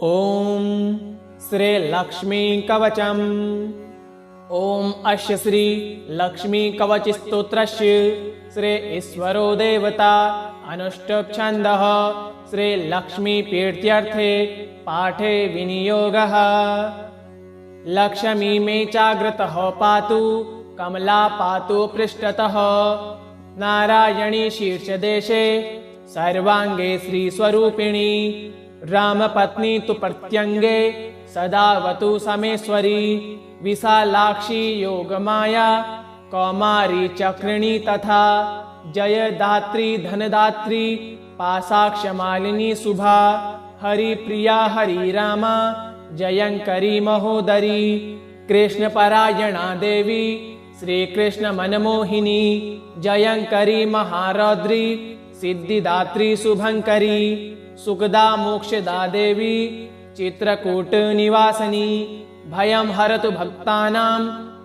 ॐ श्री लक्ष्मी कवचम्। ॐ अस्य श्री लक्ष्मी कवच स्तोत्रस्य श्री ईश्वरो देवता अनुष्टुप् छन्दः श्री लक्ष्मी प्रीत्यर्थे पाठे विनियोगः। लक्ष्मी मे चाग्रतः पातु कमला पातु पृष्ठतः। नारायणी शीर्षदेशे सर्वांगे श्रीस्वरूपिणी। रामपत्नी तु प्रत्यंगे सदावतु समेश्वरी। विशालाक्षी योगमाया कौमारी चक्रिणी तथा। जयदात्री धनदात्री पाशाक्षमालिनी शुभा। हरिप्रिया हरिरामा जयंकरी महोदरी। कृष्णपरायणा देवी श्रीकृष्ण मनमोहिनी। जयंकरी महारौद्री सिद्धिदात्री शुभंकरी। सुखदा मोक्षदा देवी चित्रकूट निवासिनी। भयं हरतु भक्तानां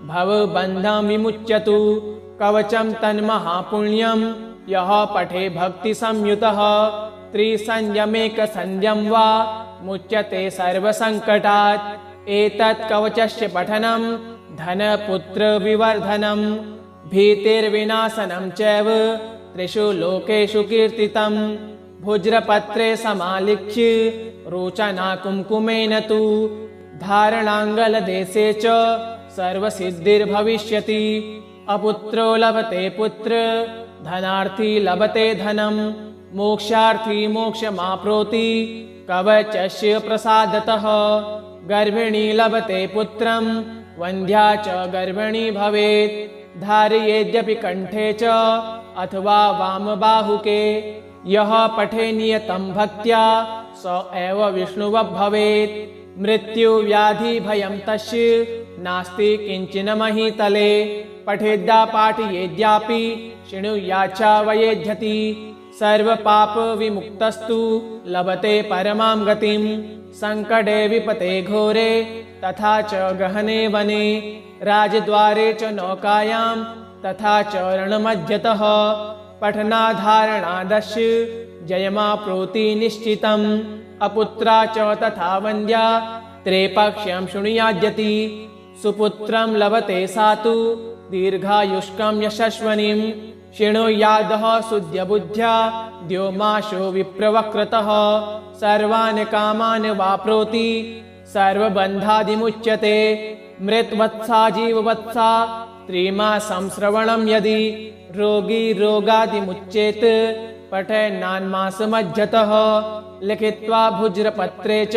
भवबन्धं विमुच्यतु। कवचं तन्महापुण्यं यः पठे भक्ति संयुतः। त्रिसंयमेकसंध्यं वा मुच्यते सर्वसङ्कटात्। एतत् कवचस्य पठनं धनपुत्र विवर्धनं। भीतिर्विनाशनं चैव त्रिषु लोकेषु कीर्तितम्। भुज्रपत्रे समालिख्य रोचना कुङ्कुमेन तु। धारणाङ्गलदेशे च सर्वसिद्धिर्भविष्यति। अपुत्रो लभते पुत्र धनार्थी लभते धनं। मोक्षार्थी मोक्षमाप्नोति कवचस्य प्रसादतः। गर्भिणी लभते पुत्रं वन्ध्या च गर्भिणी भवेत्। धारयेद्यपि कंठे च अथवा वामबाहुके। यः पठे नियतं भक्त्या स एव विष्णुवत् भवेत्। मृत्यु व्याधि भयं तस्य नास्ति किंचन महीतले। पठेद्या पाठयेद्यापि शृणुयाच्चा वयेध्यति। सर्वपाप विमुक्तस्तु लभते परमां गतिं। संकटे विपते घोरे तथा च गहने वने। राजद्वारे च नौकायां तथा च रणमध्यतः। पठनाधारणादस्य जयमाप्नोति निश्चितम्। अपुत्रा च तथा वन्द्या त्रैपक्ष्यं शृणुयाद्यति। सुपुत्रं लभते सा तु दीर्घायुष्कं यशस्विनीं। शृणुयादः शुद्धबुद्ध्या द्योमाशो विप्रवक्रतः। सर्वान् कामान् वाप्नोति सर्वबन्धादिमुच्यते। मृतवत्सा जीववत्सा त्रिमासं श्रवणं यदि। रोगी रोगादिमुच्येत पठेन्नान्मासमध्यतः। लिखित्वा भुज्रपत्रे च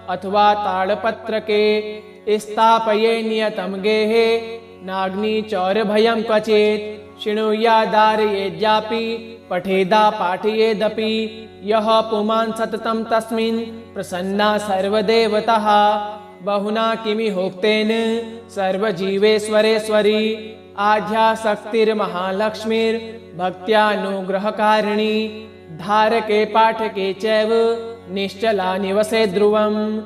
अथवा ताडपत्रके। स्थापये नियतं गेहे नाग्निचौरभयं क्वचित्। शृणुयादारयेद्यापि पठेदा पाठयेदपि। यः पुमान् सततं तस्मिन् प्रसन्ना सर्वदेवताः। बहुना किमिहोक्तेन सर्वजीवेश्वरेश्वरी। आद्याशक्तिर्महालक्ष्मीर्भक्त्यानुग्रहकारिणी। धारके पाठके चैव निश्चला निवसे ध्रुवम्।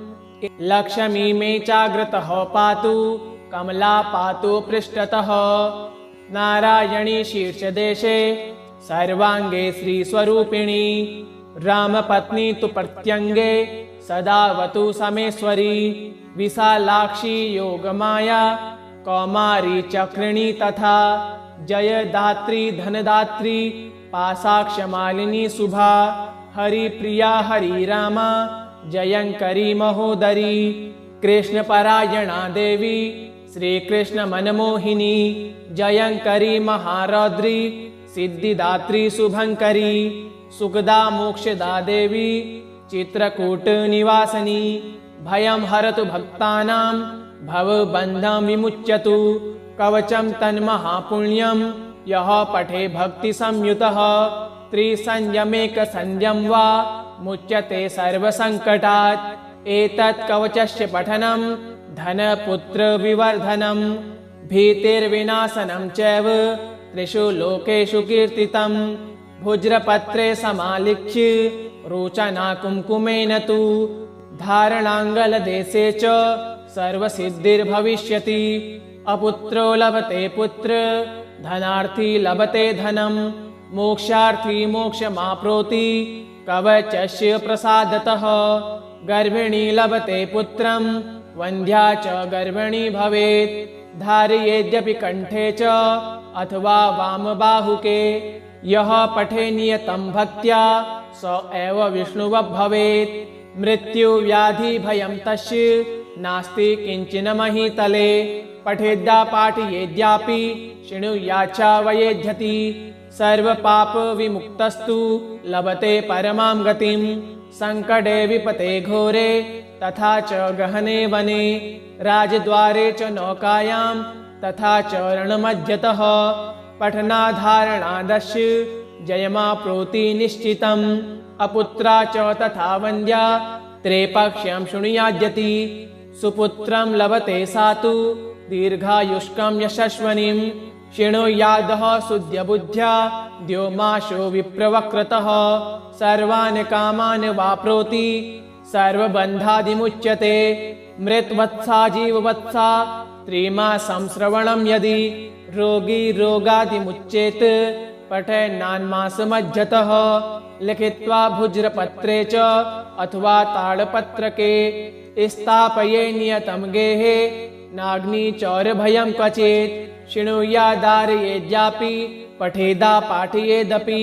लक्ष्मी मे चाग्रतः पातु कमला पातु पृष्ठतः। नारायणी शीर्षदेशे सर्वांगे श्रीस्वरूपिणी। रामपत्नी तु प्रत्यंगे सदावतु समेश्वरी। विशालाक्षी योगमाया कौमारी चक्रिणी तथा। जयदात्री धनदात्री पाशाक्षमालिनी शुभा। हरिप्रिया हरिरामा जयंकरी महोदरी। कृष्णपरायणा देवी श्रीकृष्ण मनमोहिनी। जयंकरी महारौद्री सिद्धिदात्री शुभंकरी। सुखदा मोक्षदा देवी चित्रकूट निवासिनी। भयं हरतु भक्तानां भवबन्धं विमुच्यतु। कवचं तन्महापुण्यं यः पठे भक्ति संयुतः। त्रिसंयमेकसंध्यं वा मुच्यते सर्वसङ्कटात्। एतत् कवचस्य पठनं धनपुत्र विवर्धनं। भीतिर्विनाशनं चैव त्रिषु लोकेषु कीर्तितम्। भुज्रपत्रे समालिख्य रोचना कुङ्कुमेन तु। धारणाङ्गलदेशे च सर्वसिद्धिर्भविष्यति। अपुत्रो लभते पुत्र धनार्थी लभते धनं। मोक्षार्थी मोक्षमाप्नोति कवचस्य प्रसादतः। गर्भिणी लभते पुत्रं वन्ध्या च गर्भिणी भवेत् धारयेद्यपि कंठे च अथवा वामबाहुके यः पठे नियतं भक्त्या स एव विष्णुवः भवेत् मृत्यु व्याधि भयं तस्य नास्ति किंचिन महीतले पठेद्या पाठयेद्यापि शृणुयाच्चावयेध्यति सर्वपाप विमुक्तस्तु लभते परमां गतिं संकटे विपते घोरे तथा च गहने वने राजद्वारे च नौकायां तथा च रणमध्यतः पठनाधारणादस्य जयमाप्नोति निश्चितम् अपुत्रा च तथा वन्द्या त्रैपक्ष्यं शृणुयाद्यति सुपुत्रं लभते सा तु दीर्घायुष्कं यशस्वनीं शृणुयादः शुद्धबुद्ध्या द्योमाशो विप्रवक्रतः सर्वान् कामान् वाप्नोति सर्वबन्धादिमुच्यते मृतवत्सा जीववत्सा त्रिमासं श्रवणं यदि रोगी रोगादिमुच्येत पठेन्नान्मासमध्यतः लिखित्वा भुज्रपत्रे च अथवा ताडपत्रके स्थापये नियतं गेहे नाग्निचौरभयं क्वचित् शृणुयादारयेद्यापि पठेदा पाठयेदपि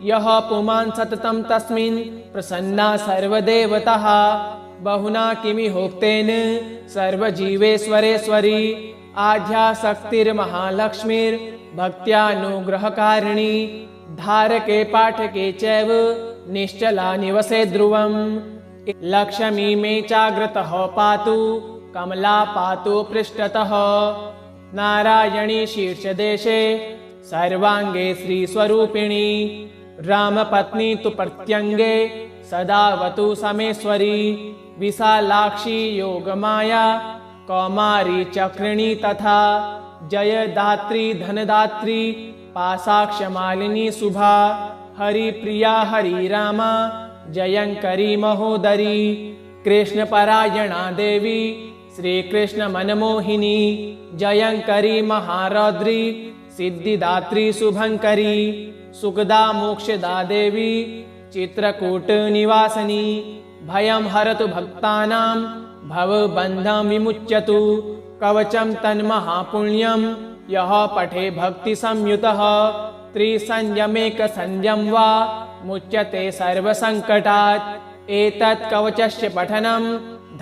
यः पुमान् सततं तस्मिन् प्रसन्ना सर्वदेवताः बहुना किमिहोक्तेन सर्वजीवेश्वरेश्वरी आद्याशक्तिर्महालक्ष्मीर्भक्त्यानुग्रहकारिणी धारके पाठके चैव निश्चला निवसे ध्रुवम् लक्ष्मी मे चाग्रतः पातु कमला पातु पृष्ठतः नारायणी शीर्षदेशे सर्वांगे श्रीस्वरूपिणी रामपत्नी तु प्रत्यंगे सदावतु समेश्वरी विशालाक्षी योगमाया कौमारी चक्रिणी तथा जयदात्री धनदात्री पाशाक्षमालिनी शुभा हरिप्रिया हरिरामा जयंकरी महोदरी कृष्णपरायणा देवी श्रीकृष्ण मनमोहिनी जयंकरी महारौद्री सिद्धिदात्री शुभंकरी सुखदा मोक्षदा देवी चित्रकूट निवासिनी भयं हरतु भक्तानां भवबन्धं विमुच्यतु कवचं तन्महापुण्यं यः पठे भक्ति संयुतः त्रिसंयमेकसंयं वा मुच्यते सर्वसंकटात् एतत् कवचस्य पठनं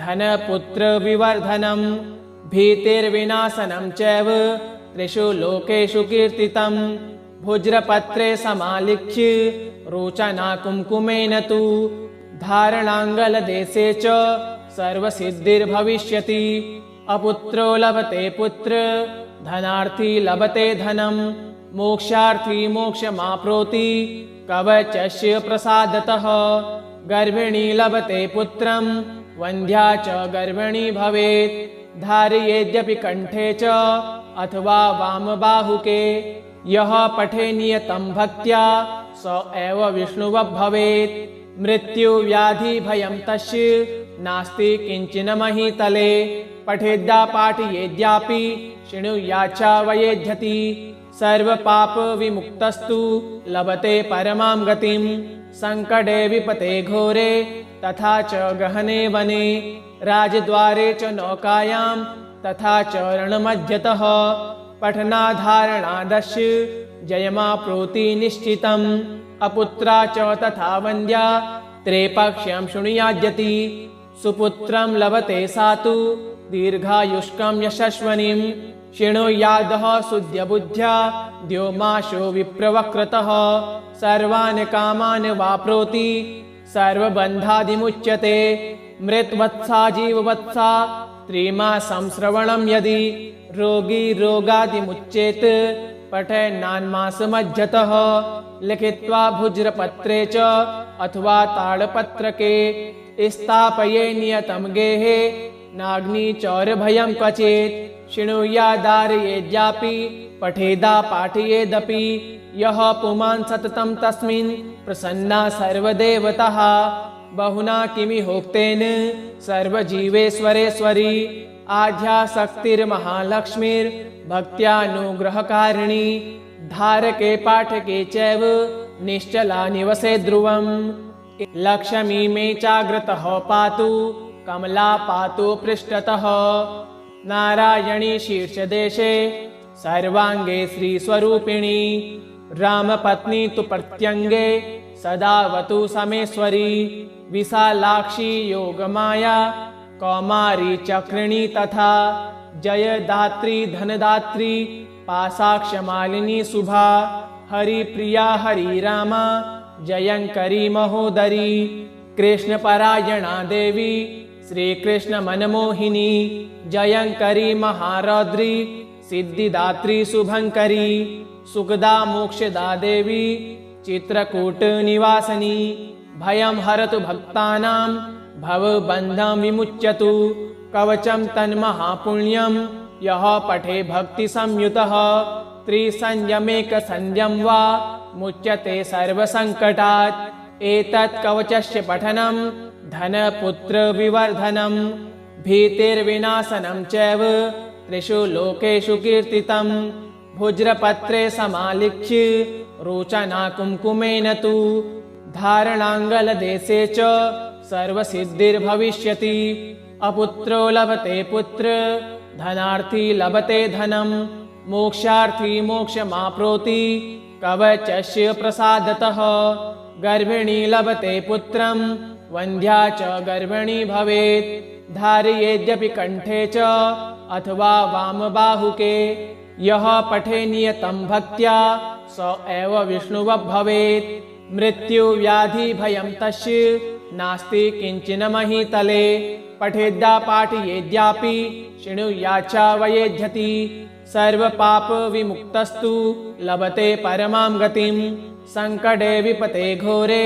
धनपुत्र विवर्धनं भीतिर्विनाशनं चैव त्रिषु लोकेषु कीर्तितं भुज्रपत्रे समालिख्य रोचना कुंकुमेन तु धारणाङ्गलदेशे च सर्वसिद्धिर्भविष्यति अपुत्रो लभते पुत्र धनार्थी लभते धनं मोक्षार्थी मोक्षमाप्नोति कवचस्य प्रसादतः गर्भिणी लभते पुत्रं वन्ध्या च गर्भिणी भवेत् धारयेद्यपि कंठे च अथवा वामबाहुके यः पठे नियतं भक्त्या स एव विष्णुवः भवेत् मृत्यु व्याधि भयं तस्य नास्ति किंचिन महीतले पठेद्या पाठयेद्यापि शृणुयाच्चावयेध्यति सर्वपाप विमुक्तस्तु लभते परमां गतिं संकटे विपते घोरे तथा च गहने वने राजद्वारे च नौकायां तथा च रणमध्यतः पठनाधारणादस्य जयमाप्नोति निश्चितम् अपुत्रा च तथा वन्द्या त्रैपक्ष्यं शृणुयाद्यति सुपुत्रं लभते सा तु दीर्घायुष्कं यशस्वनीं शृणुयादः शुद्धबुद्ध्या द्योमाशो विप्रवक्रतः सर्वान् कामान् वाप्नोति सर्वबन्धादिमुच्यते मृतवत्सा जीववत्सा त्रिमासं श्रवणं यदि रोगी रोगादिमुच्येत पठेन्नान्मासमध्यतः लिखित्वा भुज्रपत्रे च अथवा ताडपत्रके स्थापये नियतं गेहे नाग्निचौरभयं क्वचित् शृणुयादारयेद्यापि पठेदा पाठयेदपि यः पुमान् सततं तस्मिन् प्रसन्ना सर्वदेवताः बहुना किमिहोक्तेन सर्वजीवेश्वरेश्वरी आद्याशक्तिर्महालक्ष्मीर्भक्त्यानुग्रहकारिणी धारके पाठके चैव निश्चला निवसे ध्रुवम् लक्ष्मी मे चाग्रतः पातु कमला पातु पृष्ठतः नारायणी शीर्षदेशे सर्वांगे श्रीस्वरूपिणी रामपत्नी तु प्रत्यंगे सदावतु समेश्वरी विशालाक्षी योगमाया कौमारी चक्रिणी तथा जयदात्री धनदात्री पाशाक्षमालिनी शुभा हरिप्रिया हरिरामा जयंकरी महोदरी कृष्णपरायणा देवी श्रीकृष्ण मनमोहिनी जयंकरी महारौद्री सिद्धिदात्री शुभंकरी सुखदा मोक्षदा देवी चित्रकूट निवासिनी भयं हरतु भक्तानां भवबन्धं विमुच्यतु कवचं तन्महापुण्यं यः पठे भक्ति संयुतः त्रिसंयमेकसंयं वा मुच्यते सर्वसङ्कटात् एतत् कवचस्य पठनं धनपुत्र विवर्धनं भीतिर्विनाशनं चैव त्रिषु लोकेषु कीर्तितं भुज्रपत्रे समालिख्य रोचना कुङ्कुमेन तु धारणाङ्गलदेशे च सर्वसिद्धिर्भविष्यति अपुत्रो लभते पुत्र धनार्थी लभते धनं मोक्षार्थी मोक्षमाप्नोति कवचस्य प्रसादतः गर्भिणी लभते पुत्रं वन्ध्या च गर्भिणी भवेत् धारयेद्यपि कंठे च अथवा वामबाहुके यः पठे नियतं भक्त्या स एव विष्णुवः भवेत् मृत्यु व्याधि भयं तस्य नास्ति किंचन महीतले पठेद्या पाठयेद्यापि शृणुयाच्चा वयेध्यति सर्वपाप विमुक्तस्तु लभते परमां गतिं संकटे विपते घोरे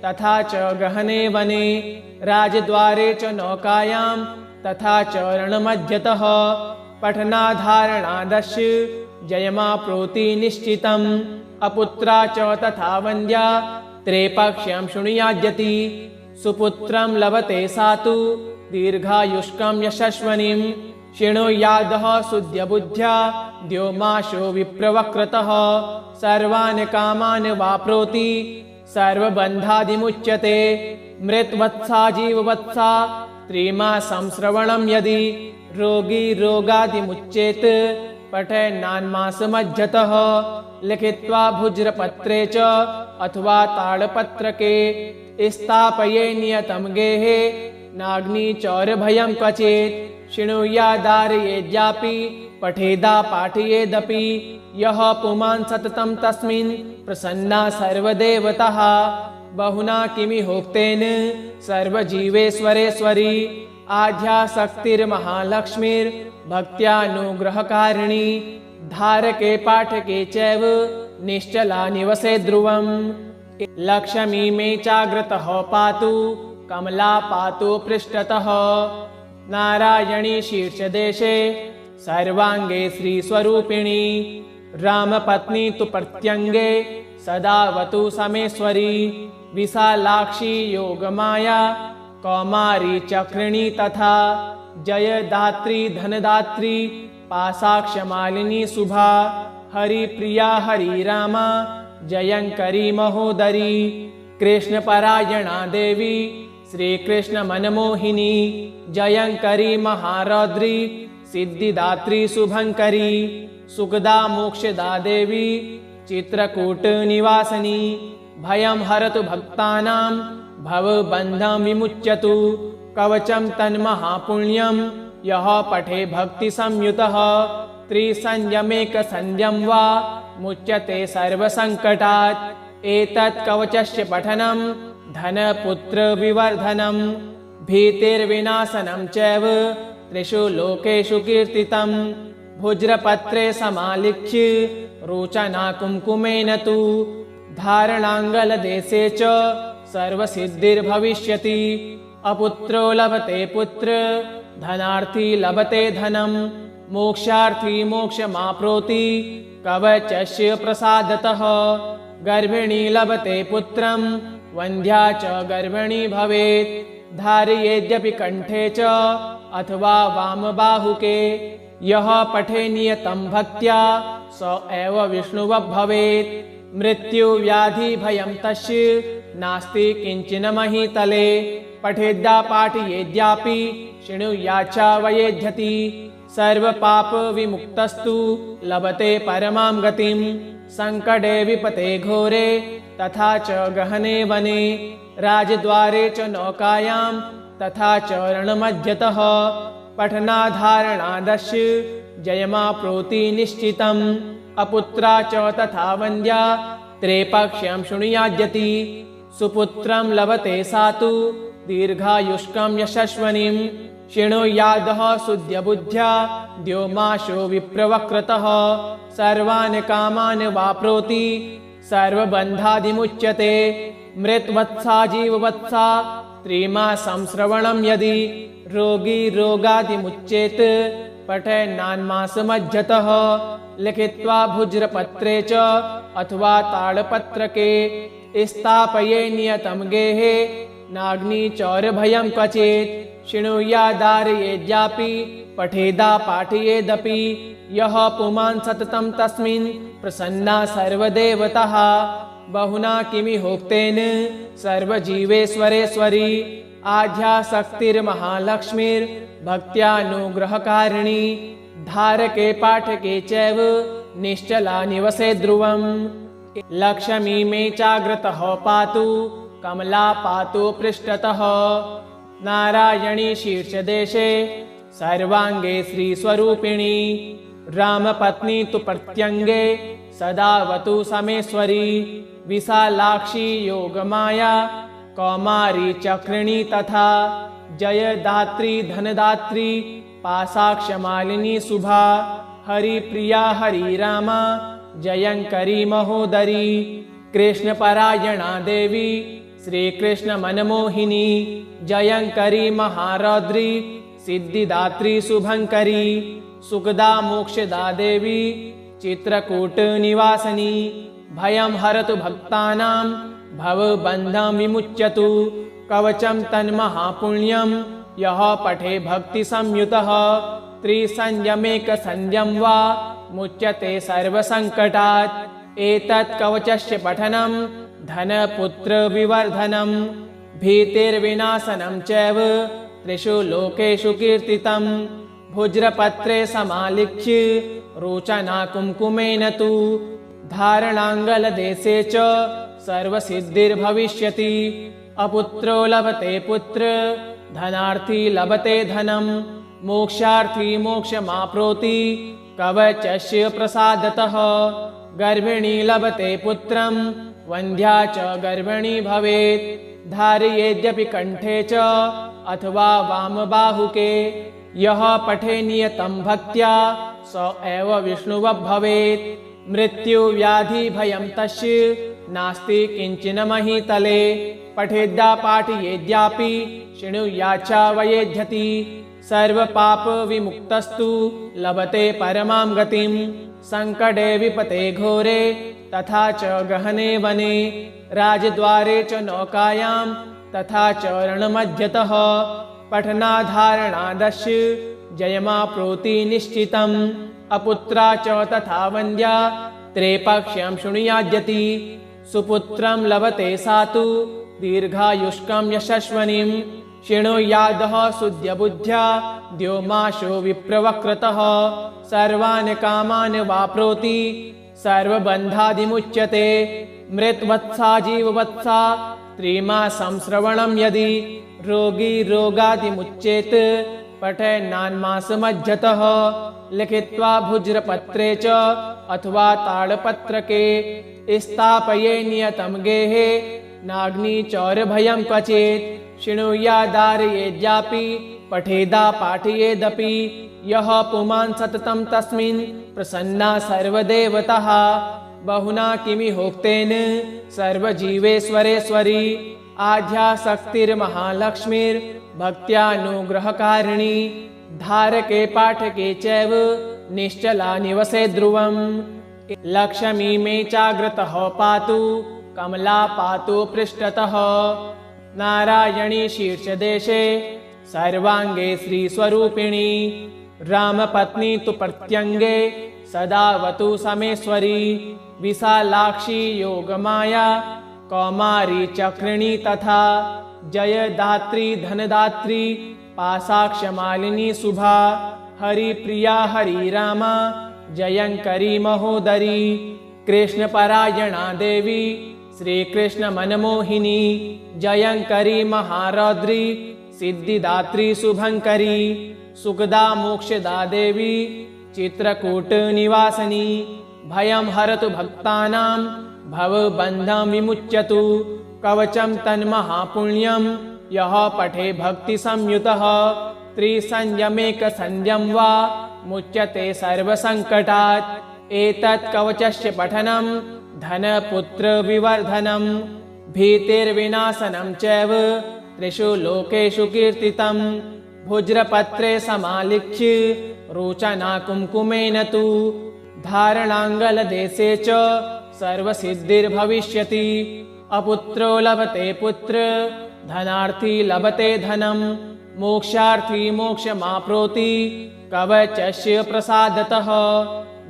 तथा च गहने वने राजद्वारे च नौकायां तथा च रणमध्यतः पठनाधारणादस्य जयमाप्नोति निश्चितम् अपुत्रा च तथा वन्द्या त्रेपक्ष्यं शृणुयाद्यति सुपुत्रं लभते सातु दीर्घायुष्कं यशस्वनिं शृणुयादः शुद्धबुद्ध्या द्योमाशो विप्रवक्रतः सर्वान् कामान् वाप्नोति सर्वबन्धादिमुच्यते मृतवत्सा जीववत्सा त्रिमासं श्रवणं यदि रोगी रोगादिमुच्येत पठेन्नान्मासमध्यतः लिखित्वा भुज्रपत्रे च अथवा ताडपत्रके स्थापये नियतं गेहे नाग्निचौरभयं क्वचित् शृणुयादारयेद्यापि पठेदा पाठयेदपि यः पुमान् सततं तस्मिन् प्रसन्ना सर्वदेवताः बहुना किमिहोक्तेन सर्वजीवेश्वरेश्वरी आद्याशक्तिर्महालक्ष्मीर्भक्त्यानुग्रहकारिणी धारके पाठके चैव निश्चला निवसे ध्रुवम् लक्ष्मी मे चाग्रतः पातु कमला पातु पृष्ठतः नारायणी शीर्षदेशे सर्वांगे श्रीस्वरूपिणी रामपत्नी तु प्रत्यंगे सदावतु समेश्वरी विशालाक्षी योगमाया कौमारी चक्रिणी तथा जयदात्री धनदात्री पाशाक्षमालिनी शुभा हरिप्रिया हरिरामा जयंकरी महोदरी कृष्णपरायणा देवी श्रीकृष्ण मनमोहिनी जयंकरी महारौद्री सिद्धिदात्री शुभंकरी सुखदा मोक्षदा देवी चित्रकूट निवासिनी भयं हरतु भक्तानां भवबन्धं विमुच्यतु कवचं तन्महापुण्यं यः पठे भक्ति संयुतः त्रिसंयमेकसंयं वा मुच्यते सर्वसङ्कटात् एतत् कवचस्य पठनं धनपुत्र विवर्धनं भीतिर्विनाशनं चैव त्रिषु लोकेषु कीर्तितं भुज्रपत्रे समालिख्य रोचना कुङ्कुमेन तु धारणाङ्गलदेशे च सर्वसिद्धिर्भविष्यति अपुत्रो लभते पुत्र धनार्थी लभते धनं मोक्षार्थी मोक्षमाप्नोति कवचस्य प्रसादतः गर्भिणी लभते पुत्रं वन्ध्या च गर्भिणी भवेत् धारयेद्यपि कंठे च अथवा वामबाहुके यः पठे नियतं भक्त्या स एव विष्णुवः भवेत् मृत्यु व्याधि भयं तस्य नास्ति किंचिन महीतले। पठेद्या पाठयेद्यापि शृणुयाच्चावयेध्यति। सर्वपाप विमुक्तस्तु लभते परमां गतिं। संकटे विपते घोरे तथा च गहने वने। राजद्वारे च नौकायां तथा च रणमध्यतः। पठनाधारणादस्य जयमाप्नोति निश्चितम्। अपुत्रा च तथा वन्द्या त्रैपक्ष्यं शृणुयाद्यति। सुपुत्रं लभते सा तु दीर्घायुष्कं यशस्वनीं। शृणुयादः शुद्धबुद्ध्या द्योमाशो विप्रवक्रतः। सर्वान् कामान् वाप्नोति सर्वबन्धादिमुच्यते। मृतवत्सा जीववत्सा त्रिमासं श्रवणं यदि। रोगी रोगादिमुच्येत पठेन्नान्मासमध्यतः। लिखित्वा भुज्रपत्रे च अथवा ताडपत्रके स्थापये नियतं गेहे। नाग्निचौरभयं क्वचित् शृणुयादारयेद्यापि पठेदा पाठयेदपि। यः पुमान् सततं तस्मिन् प्रसन्ना सर्वदेवताः। बहुना किमिहोक्तेन सर्वजीवेश्वरेश्वरी। आद्याशक्तिर्महालक्ष्मीर्भक्त्यानुग्रहकारिणी। धारके पाठके चैव निश्चला निवसे ध्रुवम्। लक्ष्मी मे चाग्रतः पातु कमला पातु पृष्ठतः। नारायणी शीर्षदेशे सर्वाङ्गे श्रीस्वरूपिणी। रामपत्नी तु प्रत्यङ्गे सदावतु समेश्वरी। विशालाक्षी योगमाया कौमारी चक्रिणी तथा। जयदात्री धनदात्री पाशाक्षमालिनी शुभा। हरिप्रिया हरिरामा जयंकरी महोदरी। कृष्णपरायणा देवी श्रीकृष्ण मनमोहिनी। जयंकरी महारौद्री सिद्धिदात्री शुभंकरी। सुखदा मोक्षदा देवी चित्रकूट निवासिनी। भयं हरतु भक्तानां भवबन्धं विमुच्यतु। कवचं तन्महापुण्यं यः पठे भक्तिसंयुतः। त्रिसंयमेकसंयं वा मुच्यते सर्वसङ्कटात्। एतत् कवचस्य पठनं धनपुत्रविवर्धनं। भीतिर्विनाशनं चैव त्रिषु लोकेषु कीर्तितं। भुज्रपत्रे समालिख्य रोचना कुङ्कुमेन तु। धारणाङ्गलदेशे च सर्वसिद्धिर्भविष्यति। अपुत्रो लभते पुत्र धनार्थी लभते धनं। मोक्षार्थी मोक्षमाप्नोति कवचस्य प्रसादतः। गर्भिणी लभते पुत्रं वन्ध्या च गर्भिणी भवेत्। धारयेद्यपि कंठे च अथवा वामबाहुके। यः पठे नियतं भक्त्या स एव विष्णुवः भवेत्। मृत्युव्याधि भयं तस्य नास्ति किंचिन महीतले। पठेद्या पाठयेद्यापि शृणुयाच्चावयेध्यति। सर्वपाप विमुक्तस्तु लभते परमां गतिं। संकटे विपते घोरे तथा च गहने वने। राजद्वारे च नौकायां तथा च रणमध्यतः। पठनाधारणादस्य जयमाप्नोति निश्चितम्। अपुत्रा च तथा वन्द्या त्रैपक्ष्यं शृणुयाद्यति। सुपुत्रं लभते सा तु दीर्घायुष्कं यशस्वनीं। शृणुयादः शुद्धबुद्ध्या द्योमाशो विप्रवक्रतः। सर्वान् कामान् वाप्नोति सर्वबन्धादिमुच्यते। मृतवत्सा जीववत्सा त्रिमासं श्रवणं यदि। रोगी रोगादिमुच्येत पठेन्नान्मासमध्यतः। लिखित्वा भुज्रपत्रे च अथवा ताडपत्रके स्थापये नियतं गेहे। नाग्निचौरभयं क्वचित् शृणुयादारयेद्यापि पठेदा पाठयेदपि। यः पुमान् सततं तस्मिन् प्रसन्ना सर्वदेवताः। बहुना किमिहोक्तेन सर्वजीवेश्वरेश्वरी। आद्याशक्तिर्महालक्ष्मीर्भक्त्यानुग्रहकारिणी। धारके पाठके चैव निश्चला निवसे ध्रुवम्। लक्ष्मी मे चाग्रतः पातु कमला पातु पृष्ठतः। नारायणी शीर्षदेशे सर्वाङ्गे श्रीस्वरूपिणी। रामपत्नी तु प्रत्यङ्गे सदावतु समेश्वरी। विशालाक्षी योगमाया कौमारी चक्रिणी तथा जयदात्री धनदात्री पाशाक्षमालिनी शुभा हरिप्रिया हरिरामा जयंकरी महोदरी कृष्णपरायणा देवी श्रीकृष्ण मनमोहिनी जयंकरी महारौद्री सिद्धिदात्री शुभंकरी सुखदा मोक्षदा देवी चित्रकूट निवासिनी भयं हरतु भक्तानां भवबन्धं विमुच्यतु कवचं तन्महापुण्यं यः पठे भक्ति संयुतः त्रिसंयमेकसंयं वा मुच्यते सर्वसङ्कटात् एतत् कवचस्य पठनं धनपुत्र विवर्धनं भीतिर्विनाशनं चैव त्रिषु लोकेषु कीर्तितं भुज्रपत्रे समालिख्य रोचना कुङ्कुमेन तु धारणाङ्गलदेशे च सर्वसिद्धिर्भविष्यति अपुत्रो लभते पुत्र धनार्थी लभते धनं मोक्षार्थी मोक्षमाप्नोति कवचस्य प्रसादतः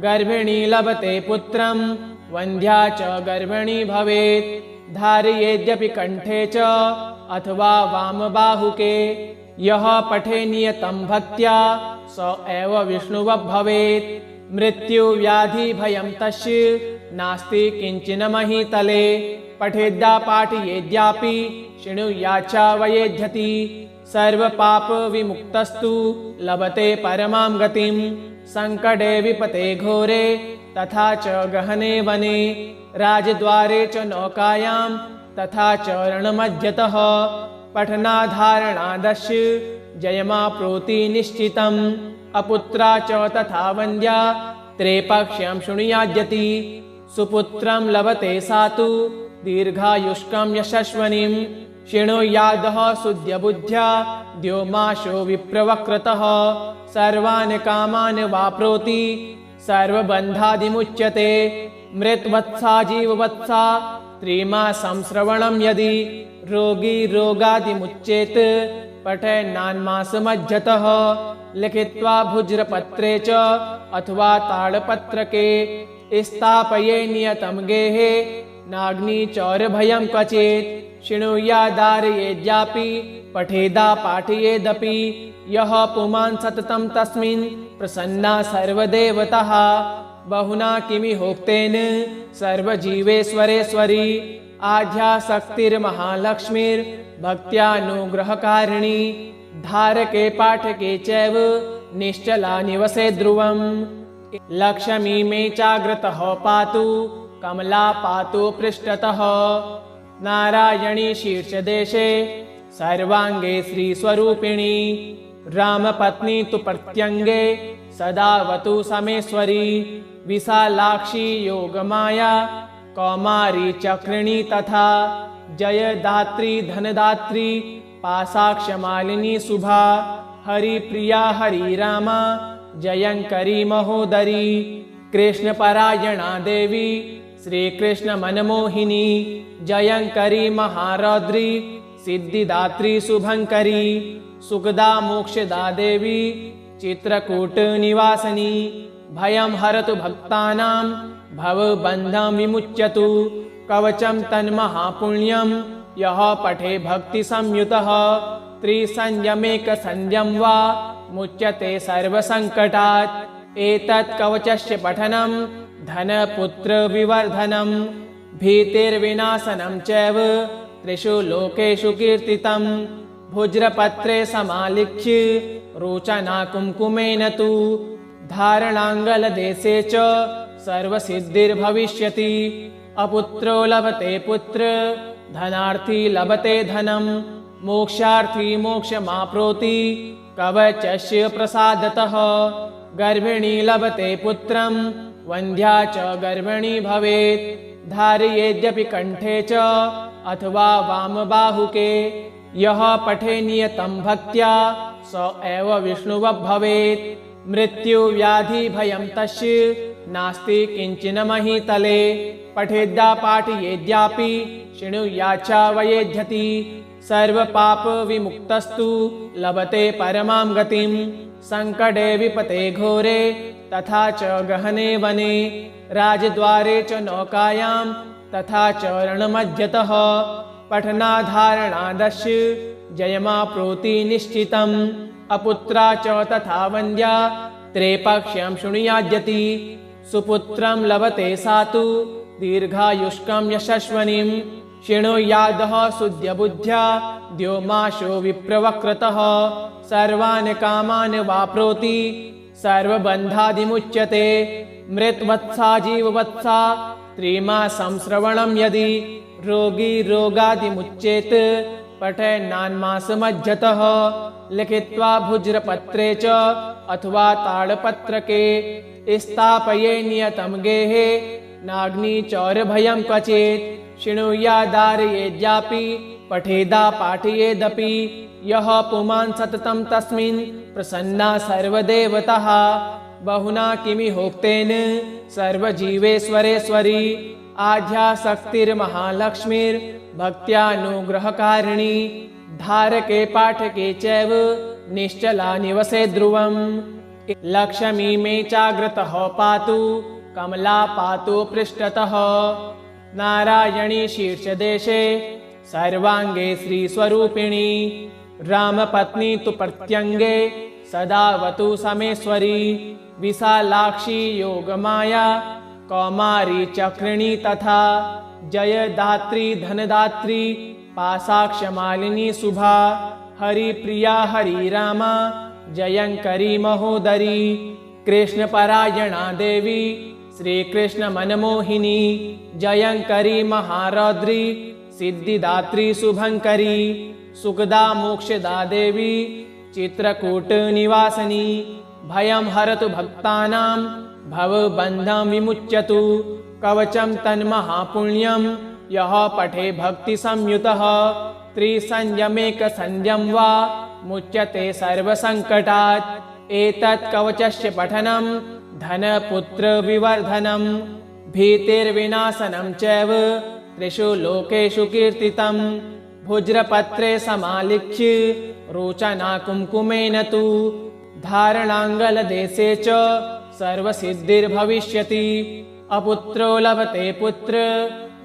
गर्भिणी लभते पुत्रं वन्ध्या च गर्भिणी भवेत् धारयेद्यपि कंठे च अथवा वामबाहुके यः पठे नियतं भक्त्या स एव विष्णुवः भवेत् मृत्यु व्याधि भयं तस्य नास्ति किंचन महीतले पठेद्या पाठयेद्यापि शृणुयाच्चा वयेध्यति सर्वपाप विमुक्तस्तु लभते परमां गतिं संकटे विपते घोरे तथा च गहने वने राजद्वारे च नौकायां तथा च रणमध्यतः पठनाधारणादस्य जयमाप्नोति निश्चितम् अपुत्रा च तथा वन्द्या त्रैपक्ष्यं शृणुयाद्यति सुपुत्रं लभते सा तु दीर्घायुष्कं यशस्वनीं शृणुयादः शुद्धबुद्ध्या द्योमाशो विप्रवक्रतः सर्वान् कामान् वाप्नोति सर्वबन्धादिमुच्यते मृतवत्सा जीववत्सा त्रिमासं श्रवणं यदि रोगी रोगादिमुच्येत पठेन्नान्मासमध्यतः लिखित्वा भुज्रपत्रे च अथवा ताडपत्रके स्थापये नियतं गेहे नाग्निचौरभयं क्वचित् शृणुयादारयेद्यापि पठेदा पाठयेदपि यः पुमान् सततं तस्मिन् प्रसन्ना सर्वदेवताः बहुना किमिहोक्तेन सर्वजीवेश्वरेश्वरी आद्याशक्तिर्महालक्ष्मीर्भक्त्यानुग्रहकारिणी धारके पाठके चैव निश्चला निवसे ध्रुवम् लक्ष्मी मे चाग्रतः पातु कमला पातु पृष्ठतः नारायणी शीर्षदेशे सर्वांगे श्रीस्वरूपिणी रामपत्नी तु प्रत्यंगे सदावतु समेश्वरी विशालाक्षी योगमाया कौमारी चक्रिणी तथा जयदात्री धनदात्री पाशाक्षमालिनी शुभा हरिप्रिया हरिरामा जयंकरी महोदरी कृष्णपरायणा देवी श्रीकृष्ण मनमोहिनी जयंकरी महारौद्री सिद्धिदात्री शुभंकरी सुखदा मोक्षदा देवी चित्रकूट निवासिनी भयं हरतु भक्तानां भवबन्धं विमुच्यतु कवचं तन्महापुण्यं यः पठे भक्ति संयुतः त्रिसंयमेकसंयं वा मुच्यते सर्वसङ्कटात् एतत् कवचस्य पठनं धनपुत्र विवर्धनं भीतिर्विनाशनं चैव त्रिषु लोकेषु कीर्तितं भुज्रपत्रे समालिख्य रोचना कुङ्कुमेन तु धारणाङ्गलदेशे च सर्वसिद्धिर्भविष्यति अपुत्रो लभते पुत्र धनार्थी लभते धनं मोक्षार्थी मोक्षमाप्नोति कवचस्य प्रसादतः गर्भिणी लभते पुत्रं वन्ध्या च गर्भिणी भवेत् धारयेद्यपि कंठे च अथवा वामबाहुके यः पठे नियतं भक्त्या स एव विष्णुवः भवेत् मृत्यु व्याधि भयं तस्य नास्ति किंचन महीतले पठेद्या पाठयेद्यापि शृणुयाच्चा वयेध्यति सर्वपाप विमुक्तस्तु लभते परमां गतिं संकटे विपते घोरे तथा च गहने वने राजद्वारे च नौकायां तथा चरणमध्यतः पठनाधारणादस्य जयमाप्नोति निश्चितम्। अपुत्रा च तथा वन्द्या त्रैपक्ष्यं शृणुयाद्यति। सुपुत्रं लभते सा तु दीर्घायुष्कं यशस्वनीं। शृणुयादः शुद्धबुद्ध्या द्योमाशो विप्रवक्रतः। सर्वान् कामान् वाप्नोति सर्वबन्धादिमुच्यते। मृतवत्सा जीववत्सा त्रिमासं श्रवणं यदि रोगी रोगादिमुच्येत पठेन्नान्मासमध्यतः। लिखित्वा भुज्रपत्रे च अथवा ताडपत्रके स्थापये नियतं गेहे नाग्निचौरभयं क्वचित्। शृणुयादारयेद्यापि पठेदा पाठयेदपि यः पुमान् सततं तस्मिन् प्रसन्ना सर्वदेवताः। बहुना किमिहोक्तेन सर्वजीवेश्वरेश्वरी आद्याशक्तिर्महालक्ष्मीर्भक्त्यानुग्रहकारिणी। धारके पाठके चैव निश्चला निवसे ध्रुवम्। लक्ष्मी मे चाग्रतः पातु कमला पातु पृष्ठतः। नारायणी शीर्षदेशे सर्वाङ्गे श्रीस्वरूपिणी। रामपत्नी तु प्रत्यङ्गे सदावतु समेश्वरी। विशालाक्षी योगमाया कौमारी चक्रिणी तथा जयदात्री धनदात्री पाशाक्षमालिनी शुभा। हरिप्रिया हरिरामा जयंकरी महोदरी। कृष्णपरायणा देवी श्रीकृष्ण मनमोहिनी। जयंकरी महारौद्री सिद्धिदात्री शुभंकरी। सुखदा मोक्षदा देवी चित्रकूट निवासिनी। भयं हरतु भक्तानां भवबन्धं विमुच्यतु। कवचं तन्महापुण्यं यः पठे भक्तिसंयुतः। त्रिसंयमेकसंयं वा मुच्यते सर्वसङ्कटात्। एतत् कवचस्य पठनं धनपुत्रविवर्धनं। भीतिर्विनाशनं चैव त्रिषु लोकेषु कीर्तितं। भुज्रपत्रे समालिख्य रोचना कुङ्कुमेन तु धारणाङ्गलदेशे च सर्वसिद्धिर्भविष्यति। अपुत्रो लभते पुत्र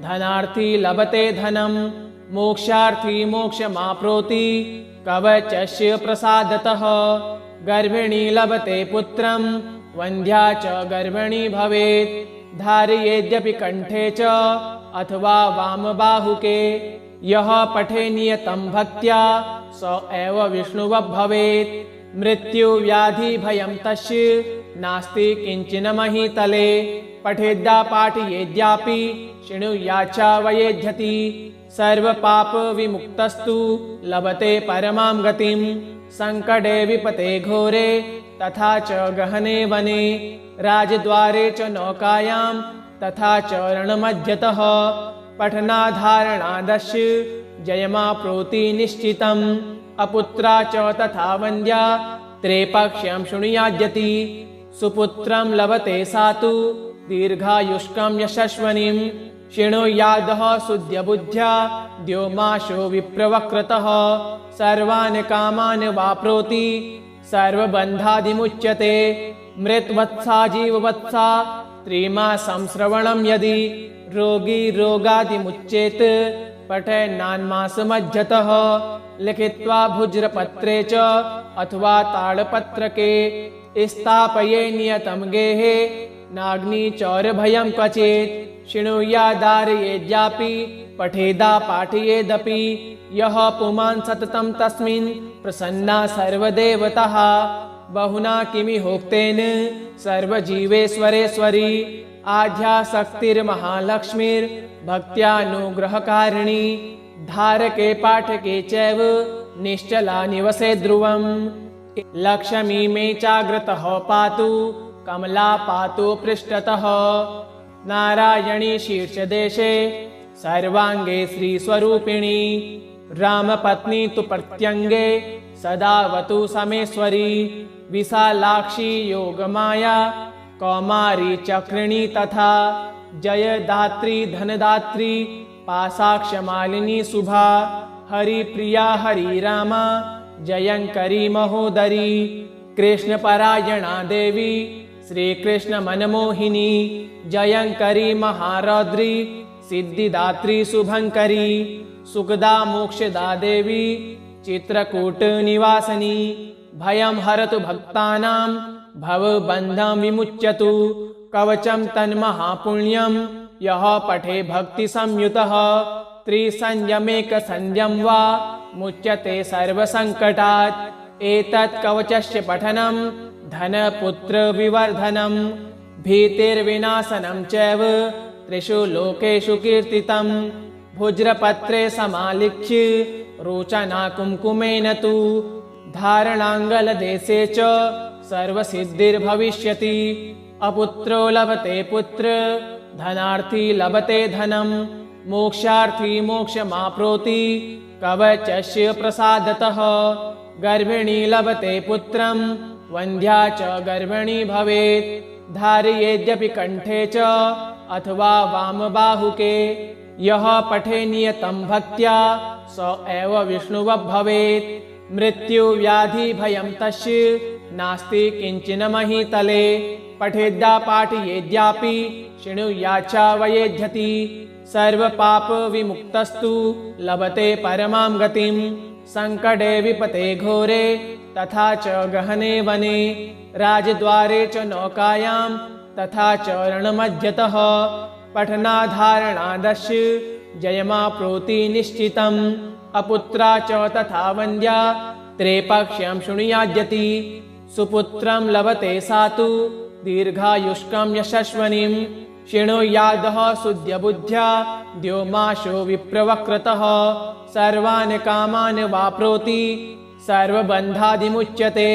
धनार्थी लभते धनं। मोक्षार्थी मोक्षमाप्नोति कवचस्य प्रसादतः। गर्भिणी लभते पुत्रं वन्ध्या च गर्भिणी भवेत्। धारयेद्यपि कंठे च अथवा वामबाहुके। यः पठे नियतं भक्त्या स एव विष्णुवः भवेत्। मृत्युव्याधि भयं तस्य नास्ति किंचन महीतले। पठेद्या पाठयेद्यापि शृणुयाच्चा वयेद्यति। सर्वपाप विमुक्तस्तु लभते परमां गतिं। संकटे विपते घोरे तथा च गहने वने। राजद्वारे च नौकायां तथा च रणमध्यतः। पठनाधारणादस्य जयमाप्नोति निश्चितम्। अपुत्रा च तथा वन्द्या त्रैपक्ष्यं शृणुयाद्यति। सुपुत्रं लभते सा तु दीर्घायुष्कं यशस्वनीं। शृणुयादः शुद्धबुद्ध्या द्योमाशो विप्रवक्रतः। सर्वान् कामान् वाप्नोति सर्वबन्धादिमुच्यते। मृतवत्सा जीववत्सा त्रिमासं श्रवणं यदि रोगी रोगादिमुच्येत पठेन्नान्मासमध्यतः। लिखित्वा भुज्रपत्रे च अथवा ताडपत्रके स्थापये नियतं गेहे नाग्निचौरभयं क्वचित्। शृणुयादारयेद्यापि पठेदा पाठयेदपि यः पुमान् सततं तस्मिन् प्रसन्ना सर्वदेवताः। बहुना किमिहोक्तेन सर्वजीवेश्वरेश्वरी आद्याशक्तिर्महालक्ष्मीर्भक्त्यानुग्रहकारिणी। धारके पाठके चैव निश्चला निवसे ध्रुवम्। लक्ष्मी मे चाग्रतः पातु कमला पातु पृष्ठतः। नारायणी शीर्षदेशे सर्वाङ्गे श्रीस्वरूपिणी। रामपत्नी तु प्रत्यङ्गे सदावतु समेश्वरी। विशालाक्षी योगमाया कौमारी चक्रिणी तथा जयदात्री धनदात्री पाशाक्षमालिनी शुभा। हरिप्रिया हरिरामा जयंकरी महोदरी। कृष्णपरायणा देवी श्रीकृष्ण मनमोहिनी। जयंकरी महारौद्री सिद्धिदात्री शुभंकरी सुखदा मोक्षदा देवी चित्रकूट निवासिनी भयं हरतु भक्तानां भवबन्धं विमुच्यतु कवचं तन्महापुण्यं यः पठे भक्ति संयुतः त्रिसंयमेकसंध्यं वा मुच्यते सर्वसङ्कटात् एतत् कवचस्य पठनं धनपुत्र विवर्धनं भीतिर्विनाशनं चैव त्रिषु लोकेषु कीर्तितं भुज्रपत्रे समालिख्य रोचना कुङ्कुमेन तु धारणाङ्गलदेशे च सर्वसिद्धिर्भविष्यति अपुत्रो लभते पुत्र धनार्थी लभते धनं मोक्षार्थी मोक्षमाप्नोति कवचस्य प्रसादतः गर्भिणी लभते पुत्रं वन्ध्या च गर्भिणी भवेत् धारयेद्यपि कंठे च अथवा वामबाहुके यः पठे नियतं भक्त्या स एव विष्णुवः भवेत् मृत्युव्याधि भयं तस्य नास्ति किंचिन महीतले पठेद्या पाठयेद्यापि शृणुयाच्च वयेध्यति सर्वपाप विमुक्तस्तु लभते परमां गतिं संकटे विपते घोरे तथा च गहने वने राजद्वारे च नौकायां तथा च रणमध्यतः पठनाधारणादस्य जयमाप्नोति निश्चितम् अपुत्रा च तथा वन्द्या त्रैपक्ष्यं शृणुयाद्यति सुपुत्रं लभते सा तु दीर्घायुष्कं यशस्वनीं शृणुयादः शुद्धबुद्ध्या द्योमाशो विप्रवक्रतः सर्वान् कामान् वाप्नोति सर्वबन्धादिमुच्यते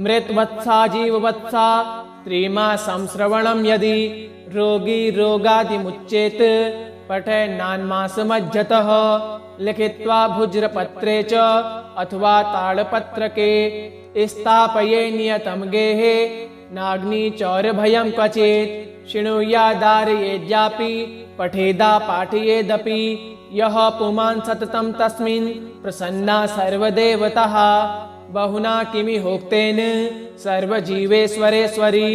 मृतवत्सा जीववत्सा त्रिमासं श्रवणं यदि रोगी रोगादिमुच्येत पठेन्नान्मासमध्यतः लिखित्वा भुज्रपत्रे च अथवा ताडपत्रके स्थापये नियतं गेहे नाग्निचौरभयं क्वचित् शृणुयादारयेद्यापि पठेदा पाठयेदपि यः पुमान् सततं तस्मिन् प्रसन्ना सर्वदेवताः बहुना किमिहोक्तेन सर्वजीवेश्वरेश्वरी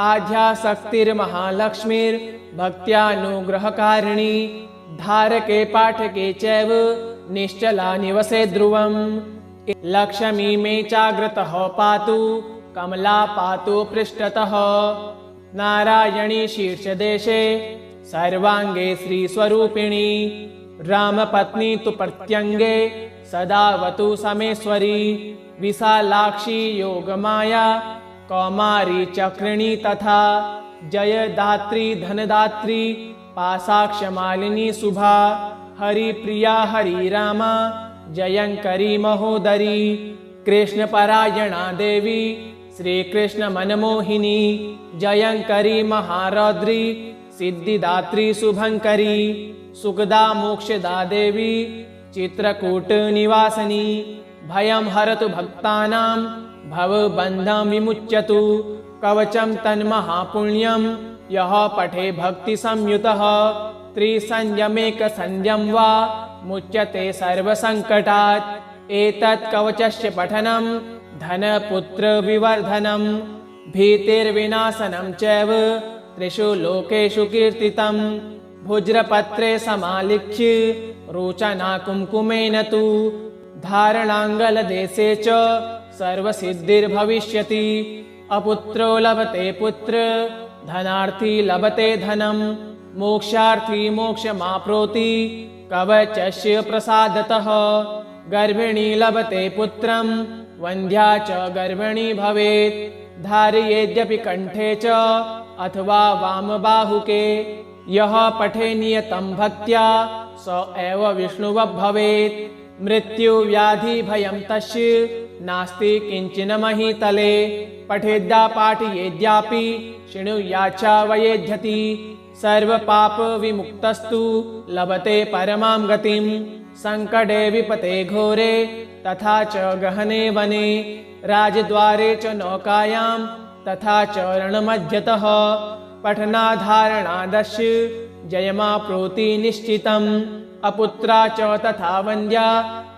आद्याशक्तिर्महालक्ष्मीर्भक्त्यानुग्रहकारिणी धारके पाठके चैव निश्चला निवसे ध्रुवम् लक्ष्मी मे चाग्रतः पातु कमला पातु पृष्ठतः नारायणी शीर्षदेशे सर्वांगे श्रीस्वरूपिणी रामपत्नी तु प्रत्यंगे सदावतु समेश्वरी विशालाक्षी योगमाया कौमारी चक्रिणी तथा जयदात्री धनदात्री पाशाक्षमालिनी शुभा हरिप्रिया हरिरामा जयंकरी महोदरी कृष्णपरायणा देवी श्रीकृष्ण मनमोहिनी जयंकरी महारौद्री सिद्धिदात्री शुभंकरी सुखदा मोक्षदा देवी चित्रकूट निवासिनी भयं हरतु भक्तानां भवबन्धं विमुच्यतु कवचं तन्महापुण्यं यः पठे भक्ति संयुतः त्रिसंयमेकसंध्यं वा मुच्यते सर्वसङ्कटात् एतत् कवचस्य पठनं धनपुत्र विवर्धनं भीतिर्विनाशनं चैव त्रिषु लोकेषु कीर्तितं भुज्रपत्रे समालिख्य रोचना कुङ्कुमेन तु धारणाङ्गलदेशे च सर्वसिद्धिर्भविष्यति अपुत्रो लभते पुत्र धनार्थी लभते धनं मोक्षार्थी मोक्षमाप्नोति कवचस्य प्रसादतः गर्भिणी लभते पुत्रं वन्ध्या च गर्भिणी भवेत् धारयेद्यपि कंठे च अथवा वामबाहुके यः पठे नियतं भक्त्या स एव विष्णुवः भवेत् मृत्युव्याधि भयं तस्य नास्ति किंचिन महीतले पठेद्या पाठयेद्यापि शृणुयाच्च वयेध्यति सर्वपाप विमुक्तस्तु लभते परमां गतिं संकटे विपते घोरे तथा च गहने वने राजद्वारे च नौकायां तथा च रणमध्यतः पठनाधारणादस्य जयमाप्नोति निश्चितम् अपुत्रा च तथा वन्द्या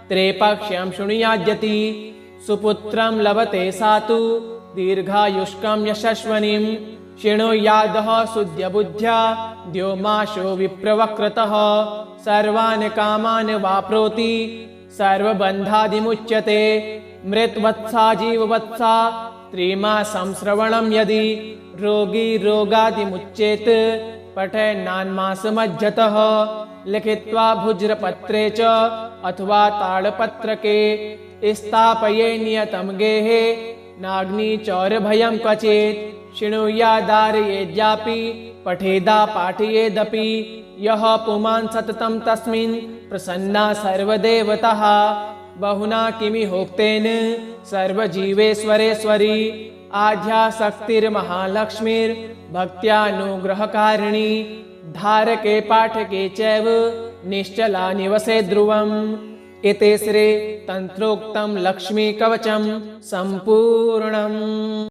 त्रैपक्ष्यं शृणुयाद्यति सुपुत्रं लभते सा तु दीर्घायुष्कं यशस्वनीं शृणुयादः शुद्धबुद्ध्या द्योमाशो विप्रवक्रतः सर्वान् कामान् वाप्नोति सर्वबन्धादिमुच्यते मृतवत्सा जीववत्सा त्रिमासं श्रवणं यदि रोगी रोगादिमुच्येत पठेन्नान्मासमज्जतः लिखित्वा भुज्रपत्रे च अथवा ताडपत्रके स्थापये नियतं गेहे नाग्निचौरभयं क्वचित् शृणुयादारयेद्यापि पठेदा पाठयेदपि यः पुमान् सततं तस्मिन् प्रसन्ना सर्वदेवताः बहुना किमिहोक्तेन सर्वजीवेश्वरेश्वरी आद्याशक्तिर्महालक्ष्मीर्भक्त्यानुग्रहकारिणी धारके पाठके चैव निश्चला निवसे ध्रुवम् इति श्री तन्त्रोक्तं लक्ष्मीकवचं सम्पूर्णम्।